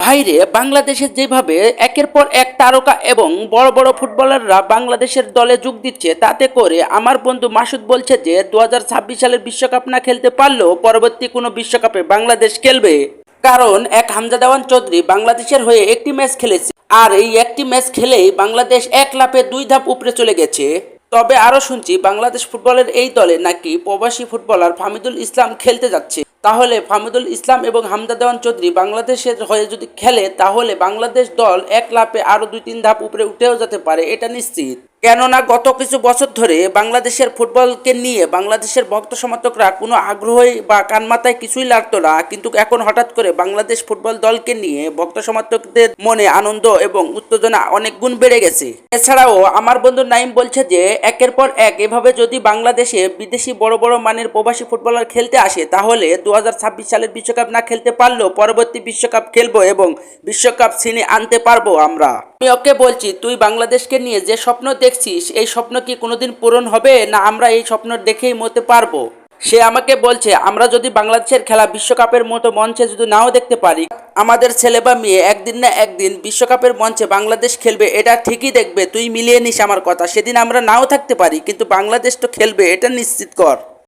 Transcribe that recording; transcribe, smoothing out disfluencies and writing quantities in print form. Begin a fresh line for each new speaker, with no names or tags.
ভাইরে বাংলাদেশের যেভাবে একের পর এক তারকা এবং বড় বড় ফুটবলাররা বাংলাদেশের দলে যোগ দিচ্ছে, তাতে করে আমার বন্ধু মাসুদ বলছে যে 2026 সালের বিশ্বকাপ না খেলতে পারলেও পরবর্তী কোনো বিশ্বকাপে বাংলাদেশ খেলবে। কারণ এক হামজা দেওয়ান চৌধুরী বাংলাদেশের হয়ে একটি ম্যাচ খেলেছে, আর এই একটি ম্যাচ খেলেই বাংলাদেশ এক লাফে দুই ধাপ উপরে চলে গেছে। তবে আরো শুনছি বাংলাদেশ ফুটবলের এই দলে নাকি প্রবাসী ফুটবলার ফাহমিদুল ইসলাম খেলতে যাচ্ছে। তাহলে ফাহমিদুল ইসলাম এবং হামজা দেওয়ান চৌধুরী বাংলাদেশের হয়ে যদি খেলে, তাহলে বাংলাদেশ দল এক লাফে আরো দুই তিন ধাপ উপরে উঠেও যেতে পারে, এটা নিশ্চিত। কেননা গত কিছু বছর ধরে বাংলাদেশের ফুটবলকে নিয়ে বাংলাদেশের ভক্ত সমর্থকরা কোনো আগ্রহী বা কান মাথায় কিছুই লাগতো না, কিন্তু এখন হঠাৎ করে বাংলাদেশ ফুটবল দলকে নিয়ে ভক্ত সমর্থকদের মনে আনন্দ এবং উত্তেজনা অনেক গুণ বেড়ে গেছে। এছাড়াও আমার বন্ধু নাইম বলছে যে একের পর এক এভাবে যদি বাংলাদেশে বিদেশি বড় বড় মানের প্রবাসী ফুটবলার খেলতে আসে, তাহলে 2026 সালের বিশ্বকাপ না খেলতে পারলেও পরবর্তী বিশ্বকাপ খেলবো এবং বিশ্বকাপ ছিনিয়ে আনতে পারবো আমরা। আমি ওকে বলছি, তুই বাংলাদেশকে নিয়ে যে স্বপ্ন দেখছিস, এই স্বপ্ন কি কোনোদিন পূরণ হবে, না আমরা এই স্বপ্ন দেখেই মরতে পারবো? সে আমাকে বলছে, আমরা যদি বাংলাদেশের খেলা বিশ্বকাপের মতো মঞ্চে যদি নাও দেখতে পারি, আমাদের ছেলে বা মেয়ে একদিন না একদিন বিশ্বকাপের মঞ্চে বাংলাদেশ খেলবে, এটা ঠিকই দেখবে। তুই মিলিয়ে নিস আমার কথা। সেদিন আমরা নাও থাকতে পারি, কিন্তু বাংলাদেশ তো খেলবে, এটা নিশ্চিত কর।